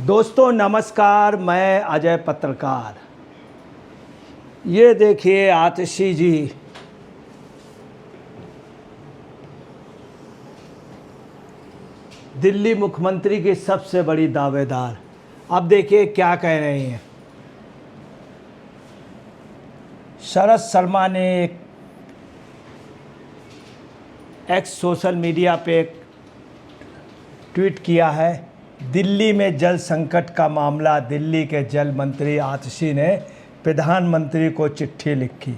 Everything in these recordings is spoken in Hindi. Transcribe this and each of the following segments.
दोस्तों नमस्कार, मैं अजय पत्रकार। ये देखिए आतिशी जी, दिल्ली मुख्यमंत्री की सबसे बड़ी दावेदार। अब देखिए क्या कह रही हैं। शरद शर्मा ने एक्स सोशल मीडिया पे एक ट्वीट किया है। दिल्ली में जल संकट का मामला, दिल्ली के जल मंत्री आतिशी ने प्रधानमंत्री को चिट्ठी लिखी।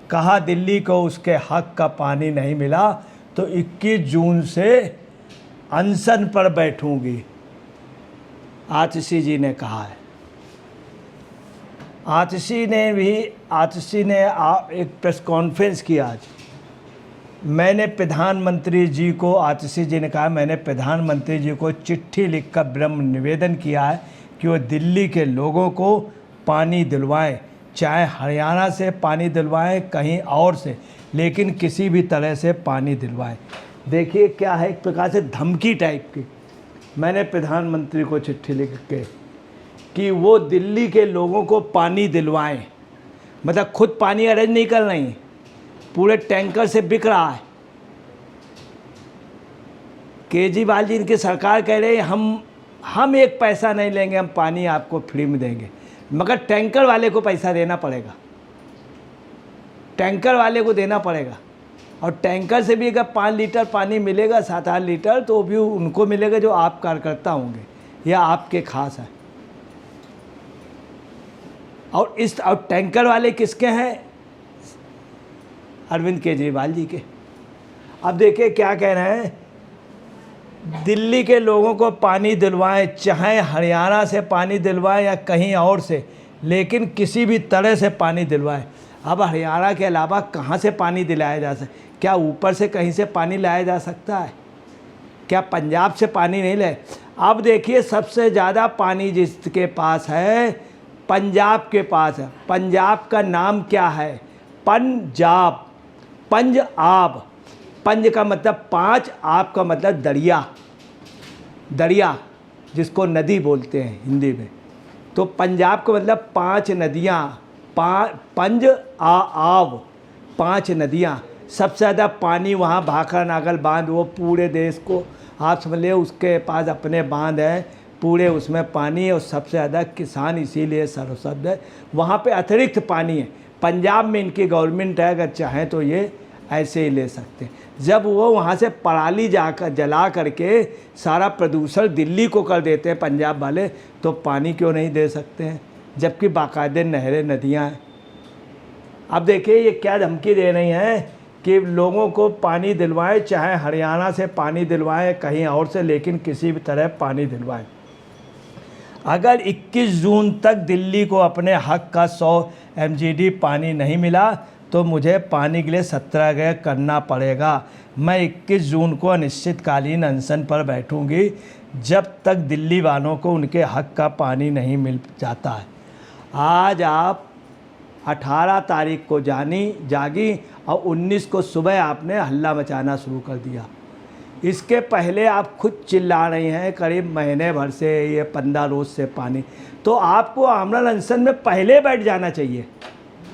कहा दिल्ली को उसके हक का पानी नहीं मिला तो 21 जून से अनशन पर बैठूंगी, आतिशी जी ने कहा है। आतिशी ने एक प्रेस कॉन्फ्रेंस की आज। मैंने प्रधानमंत्री जी को, आतिशी जी ने कहा, मैंने प्रधानमंत्री जी को चिट्ठी लिखकर विनम्र निवेदन किया है कि वो दिल्ली के लोगों को पानी दिलवाएं, चाहे हरियाणा से पानी दिलवाएं, कहीं और से, लेकिन किसी भी तरह से पानी दिलवाएं। देखिए क्या है, एक प्रकार से धमकी टाइप की। मैंने प्रधानमंत्री को चिट्ठी लिख के कि वो दिल्ली के लोगों को पानी दिलवाएं, मतलब खुद पानी अरेंज नहीं कर रही, पूरे टैंकर से बिक रहा है। केजरीवाल जी इनकी सरकार कह रहे हैं हम एक पैसा नहीं लेंगे, हम पानी आपको फ्री में देंगे, मगर टैंकर वाले को पैसा देना पड़ेगा, टैंकर वाले को देना पड़ेगा। और टैंकर से भी अगर 5 लीटर पानी मिलेगा, 7-8 लीटर, तो भी उनको मिलेगा जो आप कार्यकर्ता होंगे या आपके खास हैं। और टैंकर वाले किसके हैं? अरविंद केजरीवाल जी के। अब देखिए क्या कह रहे हैं, दिल्ली के लोगों को पानी दिलवाएं, चाहे हरियाणा से पानी दिलवाएं या कहीं और से, लेकिन किसी भी तरह से पानी दिलवाएं। अब हरियाणा के अलावा कहाँ से पानी दिलाया जा सकता? क्या ऊपर से कहीं से पानी लाया जा सकता है? क्या पंजाब से पानी नहीं ले? अब देखिए सबसे ज़्यादा पानी जिसके पास है, पंजाब के पास है। पंजाब का नाम क्या है? पंजाब। पंज आब, पंज का मतलब 5, आब का मतलब दरिया, दरिया जिसको नदी बोलते हैं हिंदी में। तो पंजाब का मतलब 5 नदियाँ, पंज आब, 5 नदियाँ। सबसे ज़्यादा पानी वहाँ भाखड़ा नागल बांध, वो पूरे देश को आप समझ ले, उसके पास अपने बांध है, पूरे उसमें पानी है, और सबसे ज़्यादा किसान इसीलिए सर्वशब्द है। वहाँ पे अतिरिक्त पानी है। पंजाब में इनकी गवर्नमेंट है, अगर चाहें तो ये ऐसे ही ले सकते हैं। जब वो वहाँ से पराली जला करके सारा प्रदूषण दिल्ली को कर देते हैं पंजाब वाले, तो पानी क्यों नहीं दे सकते हैं, जबकि बाकायदे नहरें नदियाँ हैं। अब देखिए ये क्या धमकी दे रही हैं कि लोगों को पानी दिलवाएं, चाहे हरियाणा से पानी दिलवाएं, कहीं और से, लेकिन किसी भी तरह पानी दिलवाएं। अगर 21 जून तक दिल्ली को अपने हक का 100 MGD पानी नहीं मिला तो मुझे पानी के लिए सत्याग्रह करना पड़ेगा। मैं 21 जून को अनिश्चितकालीन अनशन पर बैठूंगी जब तक दिल्ली वालों को उनके हक का पानी नहीं मिल जाता है। आज आप 18 तारीख को जागी और 19 को सुबह आपने हल्ला मचाना शुरू कर दिया। इसके पहले आप खुद चिल्ला रही हैं करीब महीने भर से, ये 15 रोज़ से पानी। तो आपको आमरण अनशन में पहले बैठ जाना चाहिए।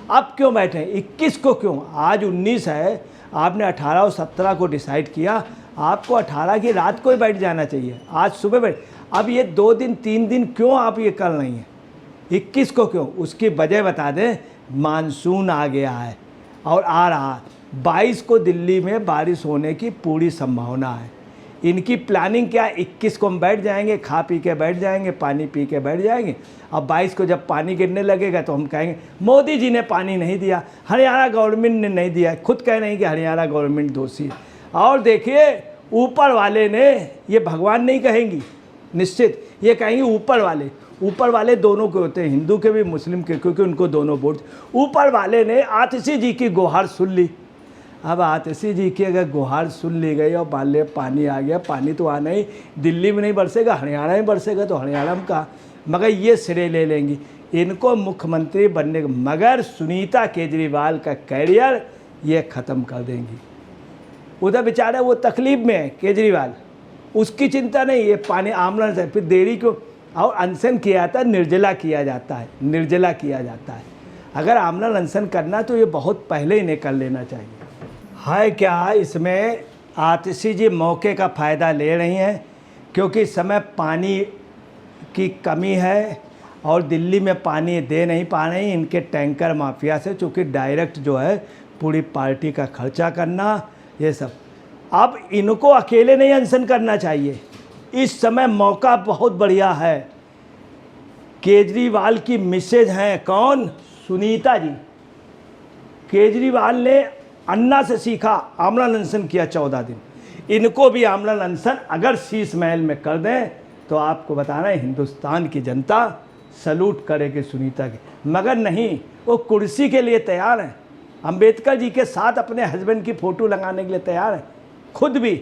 अब क्यों बैठे? 21 को क्यों? आज 19 है, आपने 18 और 17 को डिसाइड किया, आपको 18 की रात को ही बैठ जाना चाहिए, आज सुबह बैठ। अब ये 2 दिन 3 दिन क्यों आप ये कर रही हैं? 21 को क्यों? उसकी वजह बता दें। मानसून आ गया है और आ रहा है। 22 को दिल्ली में बारिश होने की पूरी संभावना है। इनकी प्लानिंग क्या है? 21 को हम बैठ जाएंगे, खा पी के बैठ जाएंगे, पानी पी के बैठ जाएंगे। अब 22 को जब पानी गिरने लगेगा तो हम कहेंगे मोदी जी ने पानी नहीं दिया, हरियाणा गवर्नमेंट ने नहीं दिया। खुद कह रहे हैं कि हरियाणा गवर्नमेंट दोषी है। और देखिए ऊपर वाले ने, ये भगवान नहीं कहेंगी निश्चित, ये कहेंगे ऊपर वाले। ऊपर वाले दोनों के होते हैं, हिंदू के भी मुस्लिम के, क्योंकि उनको दोनों वोट। ऊपर वाले ने आतिशी जी की गुहार सुन ली। अब आतिशी जी की अगर गुहार सुन ली गई और मान लिया पानी आ गया, पानी तो आना ही, दिल्ली में नहीं बरसेगा, हरियाणा में बरसेगा, तो हरियाणा में कहा, मगर ये सिरे ले लेंगी इनको मुख्यमंत्री बनने का। मगर सुनीता केजरीवाल का कैरियर ये ख़त्म कर देंगी। उधर बेचारा वो तकलीफ में है केजरीवाल, उसकी चिंता नहीं, ये पानी आमरण से फिर देरी क्यों? और अनशन किया जाता है, निर्जला किया जाता है, निर्जला किया जाता है। अगर आमरण अनशन करना तो ये बहुत पहले इन्हें कर लेना चाहिए। है क्या इसमें आतिशी जी मौके का फ़ायदा ले रही हैं, क्योंकि इस समय पानी की कमी है और दिल्ली में पानी दे नहीं पा रही इनके टैंकर माफिया से, चूँकि डायरेक्ट जो है पूरी पार्टी का खर्चा करना ये सब। अब इनको अकेले नहीं अनशन करना चाहिए, इस समय मौका बहुत बढ़िया है। केजरीवाल की मिसेज हैं कौन? सुनीता जी। केजरीवाल ने अन्ना से सीखा, आमरण अनशन किया 14 दिन। इनको भी आमरण अनशन अगर शीश महल में कर दें तो आपको बताना है हिंदुस्तान की जनता सलूट करेगी सुनीता की। मगर नहीं, वो कुर्सी के लिए तैयार हैं, अंबेडकर जी के साथ अपने हस्बैंड की फ़ोटो लगाने के लिए तैयार है खुद भी,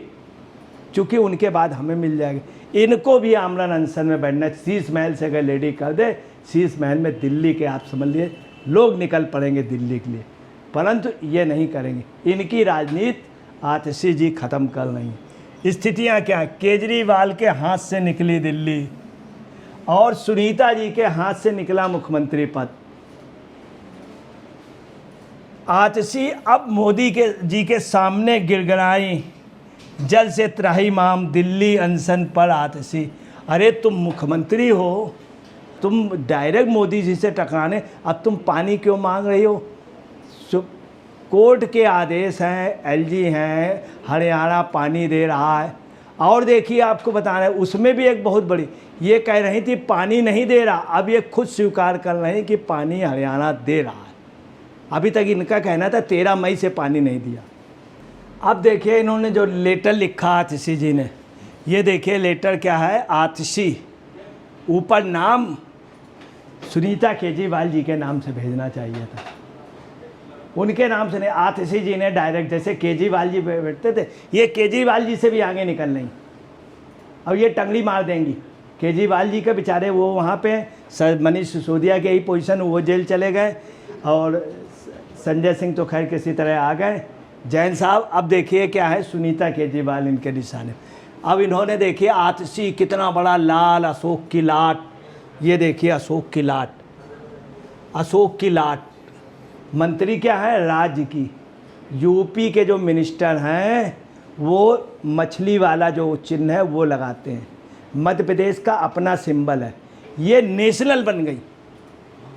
चूँकि उनके बाद हमें मिल जाएगी। इनको भी आमरण अनशन में बैठना, शीश महल से अगर लेडी कर दे, शीश महल में दिल्ली के आप समझ लिए लोग निकल पड़ेंगे दिल्ली के लिए, परंतु ये नहीं करेंगे। इनकी राजनीति आतिशी जी ख़त्म कर रही हैं। स्थितियाँ क्या? केजरीवाल के हाथ से निकली दिल्ली और सुनीता जी के हाथ से निकला मुख्यमंत्री पद। आतिशी अब मोदी के जी के सामने गिड़गिड़ाई, जल से त्राही माम, दिल्ली अनशन पर आतिशी। अरे तुम मुख्यमंत्री हो, तुम डायरेक्ट मोदी जी से टकराने, अब तुम पानी क्यों मांग रही हो? कोर्ट के आदेश हैं, एलजी हैं, हरियाणा पानी दे रहा है। और देखिए आपको बताना है, उसमें भी एक बहुत बड़ी, ये कह रही थी पानी नहीं दे रहा, अब ये खुद स्वीकार कर रहे हैं कि पानी हरियाणा दे रहा है। अभी तक इनका कहना था 13 मई से पानी नहीं दिया। अब देखिए इन्होंने जो लेटर लिखा आतिशी जी ने, ये देखिए लेटर क्या है। आतिशी, ऊपर नाम सुनीता केजरीवाल जी के नाम से भेजना चाहिए था, उनके नाम से नहीं। आतिशी जी ने डायरेक्ट, जैसे केजरीवाल जी बैठते थे, ये केजरीवाल जी से भी आगे निकल रही। अब ये टंगड़ी मार देंगी केजरीवाल जी के बेचारे, वो वहाँ पे मनीष सिसोदिया के ही पोजीशन, वो जेल चले गए और संजय सिंह तो खैर किसी तरह आ गए। जैन साहब, अब देखिए क्या है, सुनीता केजरीवाल इनके निशाने। अब इन्होंने देखिए आतिशी कितना बड़ा लाल अशोक की लाट, ये देखिए अशोक की लाट, अशोक की लाट। मंत्री क्या है? राज्य की। यूपी के जो मिनिस्टर हैं वो मछली वाला जो चिन्ह है वो लगाते हैं। मध्य प्रदेश का अपना सिंबल है, ये नेशनल बन गई।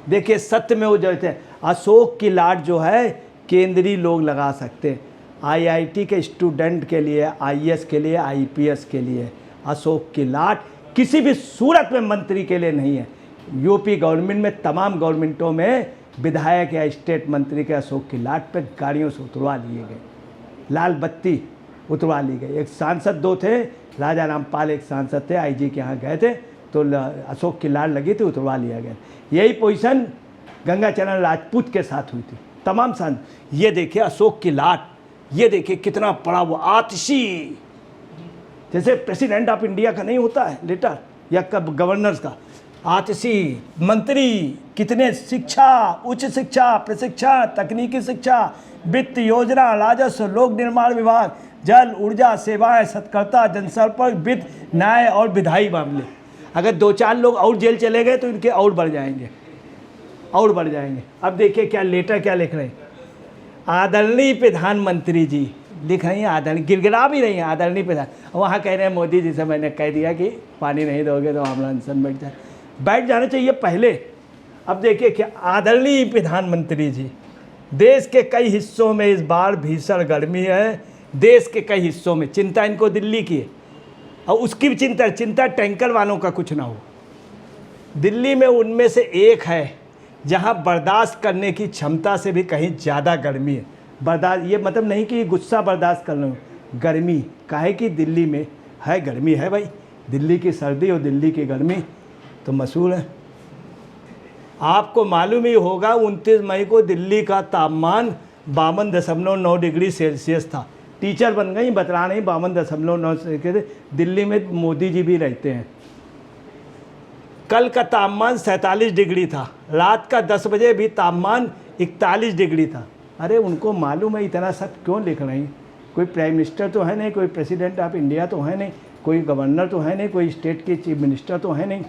देखिए सत्य में वो जो थे, अशोक की लाट जो है केंद्रीय लोग लगा सकते हैं, आईआईटी के स्टूडेंट के लिए, आईएएस के लिए, आईपीएस के लिए। अशोक की लाट किसी भी सूरत में मंत्री के लिए नहीं है। यूपी गवर्नमेंट में, तमाम गवर्नमेंटों में विधायक या स्टेट मंत्री के अशोक की लाट पे गाड़ियों से उतरवा लिए गए, लाल बत्ती उतरवा ली गई। एक सांसद दो थे, राजा रामपाल एक सांसद थे, आईजी के यहाँ गए थे तो अशोक की लाट लगी थी, उतरवा लिया गया। यही पोजीशन गंगाचरण राजपूत के साथ हुई थी, तमाम सांसद। ये देखिए अशोक की लाट, ये देखिए कितना बड़ा वो आतिशी, जैसे प्रेसिडेंट ऑफ इंडिया का नहीं होता है लेटर या कब गवर्नर्स का। आतिशी मंत्री कितने, शिक्षा, उच्च शिक्षा, प्रशिक्षण, तकनीकी शिक्षा, वित्त योजना, राजस्व, लोक निर्माण विभाग, जल, ऊर्जा, सेवाएं, सत्कर्ता, जनसंपर्क, वित्त, न्याय और विधायी मामले। अगर 2-4 लोग और जेल चले गए तो इनके और बढ़ जाएंगे, और बढ़ जाएंगे। अब देखिए क्या लेटर क्या लिख रहे हैं। आदरणीय प्रधानमंत्री जी लिख रही हैं, आदरणीय, गिड़गिड़ा भी रही हैं, आदरणीय प्रधान। वहाँ कह रहे हैं मोदी जी से मैंने कह दिया कि पानी नहीं दोगे तो आमरण अनशन बैठ जाना चाहिए पहले। अब देखिए क्या, आदरणीय प्रधानमंत्री जी, देश के कई हिस्सों में इस बार भीषण गर्मी है, देश के कई हिस्सों में। चिंता इनको दिल्ली की है और उसकी भी चिंता टैंकर वालों का कुछ ना हो। दिल्ली में उनमें से एक है जहां बर्दाश्त करने की क्षमता से भी कहीं ज़्यादा गर्मी है। बर्दाश्त ये मतलब नहीं कि गुस्सा बर्दाश्त कर लो, गर्मी काहे कि दिल्ली में है, गर्मी है भाई। दिल्ली की सर्दी और दिल्ली की गर्मी तो मशहूर है। आपको मालूम ही होगा 29 मई को दिल्ली का तापमान 52.9 डिग्री सेल्सियस था। टीचर बन गई, बता नहीं 52.9 सेल्सियस। दिल्ली में मोदी जी भी रहते हैं। कल का तापमान 47 डिग्री था, रात का 10 बजे भी तापमान 41 डिग्री था। अरे उनको मालूम है, इतना सब क्यों लिख रही? कोई प्राइम मिनिस्टर तो है नहीं, कोई प्रेसिडेंट ऑफ इंडिया तो है नहीं, कोई गवर्नर तो है नहीं, कोई स्टेट के चीफ मिनिस्टर तो है नहीं।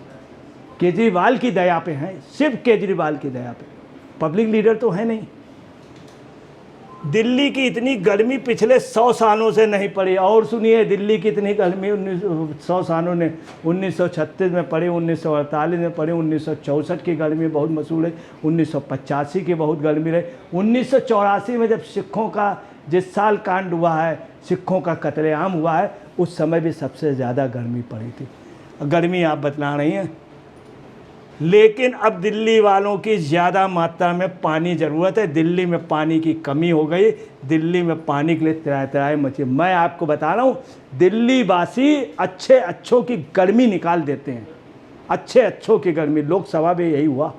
केजरीवाल की दया पे हैं, सिर्फ केजरीवाल की दया पे, पब्लिक लीडर तो है नहीं। दिल्ली की इतनी गर्मी पिछले 100 सालों से नहीं पड़ी। और सुनिए, दिल्ली की इतनी गर्मी 100 सालों ने 1936 में पड़ी, 1948 में पड़ी, 1964 की गर्मी बहुत मशहूर है, 1985 की बहुत गर्मी रही, 1984 में जब सिखों का जिस साल कांड हुआ है, सिखों का कत्लेआम हुआ है, उस समय भी सबसे ज़्यादा गर्मी पड़ी थी। गर्मी आप बतला रही हैं, लेकिन अब दिल्ली वालों की ज़्यादा मात्रा में पानी ज़रूरत है। दिल्ली में पानी की कमी हो गई, दिल्ली में पानी के लिए तराई मची। मैं आपको बता रहा हूँ, दिल्ली वासी अच्छे अच्छों की गर्मी निकाल देते हैं, अच्छे अच्छों की गर्मी। लोकसभा में यही हुआ।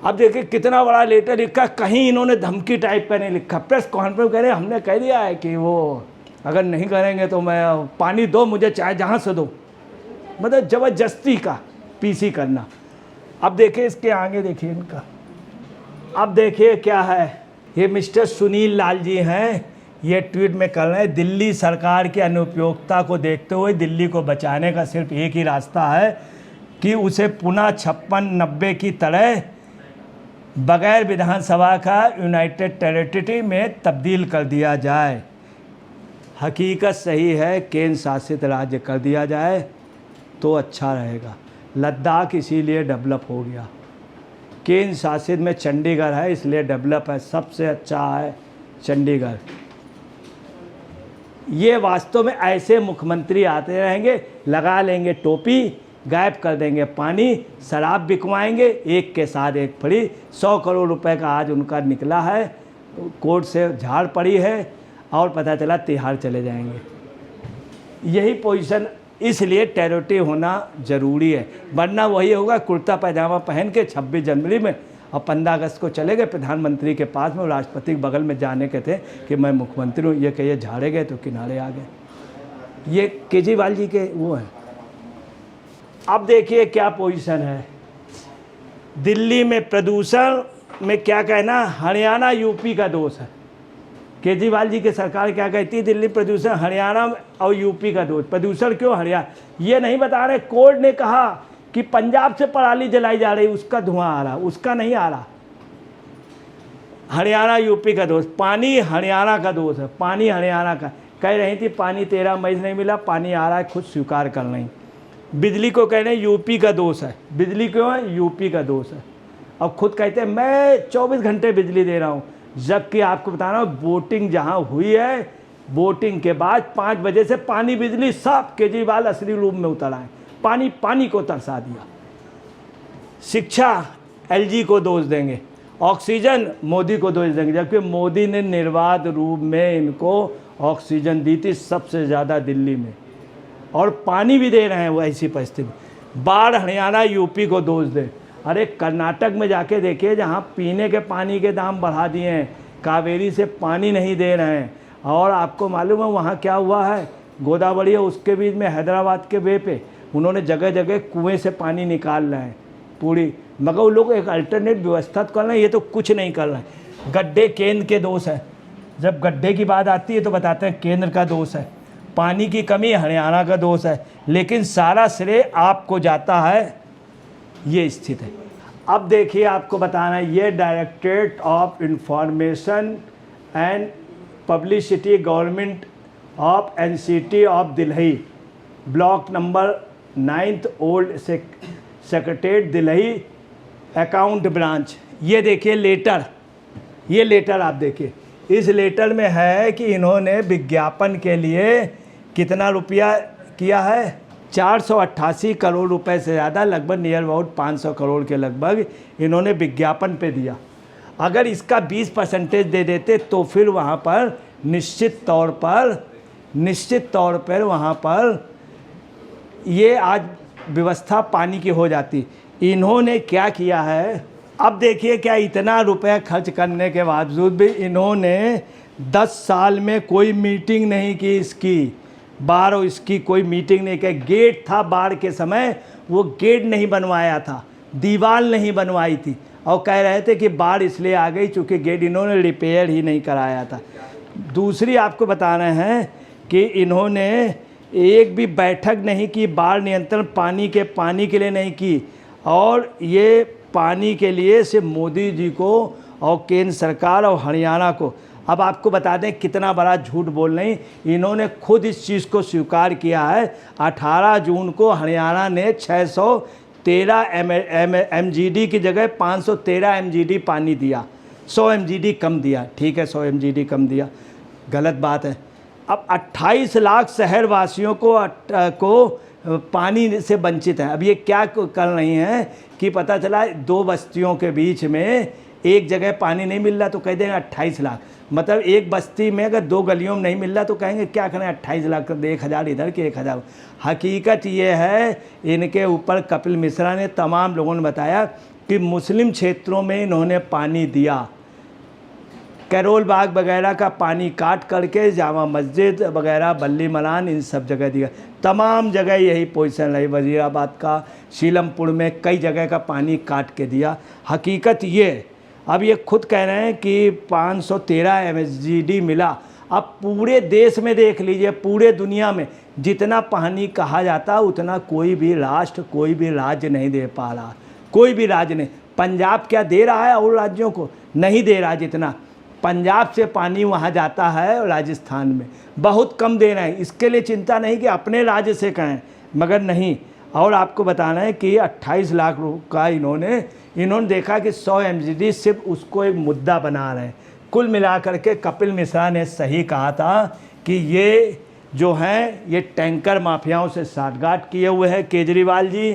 अब देखिए कितना बड़ा लेटर लिखा, कहीं इन्होंने धमकी टाइप का नहीं लिखा। प्रेस कॉन्फ्रेंस कह रहे, हमने कह दिया है कि वो अगर नहीं करेंगे तो मैं पानी दो मुझे, चाहे जहाँ से दो, मतलब ज़बरदस्ती का पीसी करना। अब देखिए इसके आगे देखिए इनका, अब देखिए क्या है। ये मिस्टर सुनील लाल जी हैं, ये ट्वीट में कर रहे हैं, दिल्ली सरकार की अनुपयोगिता को देखते हुए दिल्ली को बचाने का सिर्फ एक ही रास्ता है कि उसे पुनः 56-90 की तरह बगैर विधानसभा का यूनाइटेड टेरिटरी में तब्दील कर दिया जाए। हकीकत सही है, केंद्र शासित राज्य कर दिया जाए तो अच्छा रहेगा। लद्दाख इसीलिए डेवलप हो गया, केंद्र शासित में चंडीगढ़ है इसलिए डेवलप है, सबसे अच्छा है चंडीगढ़। ये वास्तव में ऐसे मुख्यमंत्री आते रहेंगे, लगा लेंगे टोपी, गायब कर देंगे पानी, शराब बिकवाएंगे एक के साथ एक फ्री। 100 करोड़ रुपए का आज उनका निकला है, कोर्ट से झाड़ पड़ी है और पता चला तिहाड़ चले जाएंगे। यही पोजीशन, इसलिए टेरिटरी होना ज़रूरी है, वरना वही होगा कुर्ता पैजामा पहन के 26 जनवरी में और 15 अगस्त को चले गए प्रधानमंत्री के पास में, राष्ट्रपति के बगल में जाने के थे कि मैं मुख्यमंत्री हूँ, ये कहिए झाड़े गए तो किनारे आ गए। ये केजरीवाल जी के वो हैं। अब देखिए क्या पोजीशन है दिल्ली में प्रदूषण में, क्या कहना, हरियाणा यूपी का दोष है। केजरीवाल जी की सरकार क्या कहती है, दिल्ली प्रदूषण हरियाणा और यूपी का दोष। प्रदूषण क्यों हरियाणा, ये नहीं बता रहे। कोर्ट ने कहा कि पंजाब से पराली जलाई जा रही, उसका धुआं आ रहा, उसका नहीं आ रहा। हरियाणा यूपी का दोष, पानी हरियाणा का दोष है, पानी हरियाणा का। कह रही थी पानी 13 मई से नहीं मिला, पानी आ रहा है, खुद स्वीकार कर रही। बिजली को कह रहे हैं यूपी का दोष है, बिजली क्यों है, यूपी का दोष है। और खुद कहते हैं मैं 24 घंटे बिजली दे रहा हूँ, जबकि आपको बता रहा हूँ वोटिंग जहाँ हुई है, वोटिंग के बाद 5 बजे से पानी बिजली सब केजरीवाल असली रूप में उतर आए, पानी को तरसा दिया। शिक्षा एलजी को दोष देंगे, ऑक्सीजन मोदी को दोष देंगे, जबकि मोदी ने निर्बाध रूप में इनको ऑक्सीजन दी थी सबसे ज़्यादा दिल्ली में, और पानी भी दे रहे हैं वो ऐसी परिस्थिति। बाढ़ हरियाणा यूपी को दोष दे, अरे कर्नाटक में जाके देखिए जहाँ पीने के पानी के दाम बढ़ा दिए हैं, कावेरी से पानी नहीं दे रहे हैं। और आपको मालूम है वहाँ क्या हुआ है, गोदावरी है उसके बीच में हैदराबाद के वे पे उन्होंने जगह जगह कुएं से पानी निकाल रहे हैं पूरी, मगर वो लोग एक अल्टरनेट व्यवस्था कर रहे हैं, ये तो कुछ नहीं कर रहे हैं। गड्ढे केंद्र के दोष है, जब गड्ढे की बात आती है तो बताते हैं केंद्र का दोष है, पानी की कमी हरियाणा का दोष है, लेकिन सारा श्रेय आपको जाता है, ये स्थिति है। अब देखिए आपको बताना है, ये directorate of information and publicity government of NCT of Delhi, block number 9 old secretariat Delhi account branch. ये देखिए लेटर, ये लेटर आप देखिए, इस लेटर में है कि इन्होंने विज्ञापन के लिए कितना रुपया किया है, 488 करोड़ रुपए से ज़्यादा, लगभग नियर अबाउट 500 करोड़ के लगभग इन्होंने विज्ञापन पे दिया। अगर इसका 20% दे देते तो फिर वहाँ पर निश्चित तौर पर वहाँ पर ये आज व्यवस्था पानी की हो जाती। इन्होंने क्या किया है, अब देखिए क्या इतना रुपए खर्च करने के बावजूद भी इन्होंने 10 साल में कोई मीटिंग नहीं की इसकी, बाढ़ और इसकी कोई मीटिंग नहीं की। गेट था बाढ़ के समय, वो गेट नहीं बनवाया था, दीवार नहीं बनवाई थी, और कह रहे थे कि बाढ़ इसलिए आ गई चूँकि गेट इन्होंने रिपेयर ही नहीं कराया था। दूसरी आपको बता रहे हैं कि इन्होंने एक भी बैठक नहीं की, बाढ़ नियंत्रण पानी के लिए नहीं की। और ये पानी के लिए सिर्फ मोदी जी को और केंद्र सरकार और हरियाणा को। अब आपको बता दें कितना बड़ा झूठ बोल रहे हैं, इन्होंने खुद इस चीज़ को स्वीकार किया है। 18 जून को हरियाणा ने 613 MGD की जगह 513 MGD पानी दिया, 100 MGD कम दिया। ठीक है, 100 MGD कम दिया, गलत बात है। अब 28 लाख शहरवासियों को पानी से वंचित है। अब ये क्या कर रही हैं कि पता चला 2 बस्तियों के बीच में एक जगह पानी नहीं मिल रहा तो कह देंगे 28 लाख। मतलब एक बस्ती में अगर 2 गलियों में नहीं मिल रहा तो कहेंगे क्या करें, 28 लाख कर दे, 1000 इधर के 1000। हकीकत ये है, इनके ऊपर कपिल मिश्रा ने तमाम लोगों ने बताया कि मुस्लिम क्षेत्रों में इन्होंने पानी दिया, कैरोल बाग वगैरह का पानी काट करके जामा मस्जिद वगैरह, बल्ली मलान, इन सब जगह दिया। तमाम जगह यही पोजीशन रही, वजीराबाद का, शीलमपुर में कई जगह का पानी काट के दिया। हकीकत ये, अब ये खुद कह रहे हैं कि 513 MGD मिला। अब पूरे देश में देख लीजिए, पूरे दुनिया में जितना पानी कहा जाता उतना कोई भी राष्ट्र, कोई भी राज्य नहीं दे पा रहा, कोई भी राज्य नहीं। पंजाब क्या दे रहा है और राज्यों को? नहीं दे रहा जितना। पंजाब से पानी वहाँ जाता है और राजस्थान में बहुत कम दे रहे हैं। इसके लिए चिंता नहीं कि अपने राज्य से कहें, मगर नहीं। और आपको बताना है कि 28 लाख का इन्होंने देखा कि 100 MGD सिर्फ उसको एक मुद्दा बना रहे हैं। कुल मिलाकर के कपिल मिश्रा ने सही कहा था कि ये जो हैं ये टैंकर माफियाओं से साठगांठ किए हुए हैं। केजरीवाल जी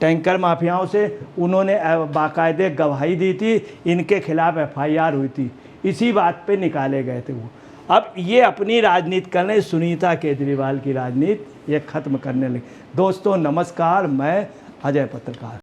टैंकर माफियाओं से उन्होंने बाकायदे गवाही दी थी, इनके खिलाफ FIR हुई थी, इसी बात पे निकाले गए थे वो। अब ये अपनी राजनीति कर रहे, सुनीता केजरीवाल की राजनीति ये ख़त्म करने लगे। दोस्तों नमस्कार, मैं अजय पत्रकार।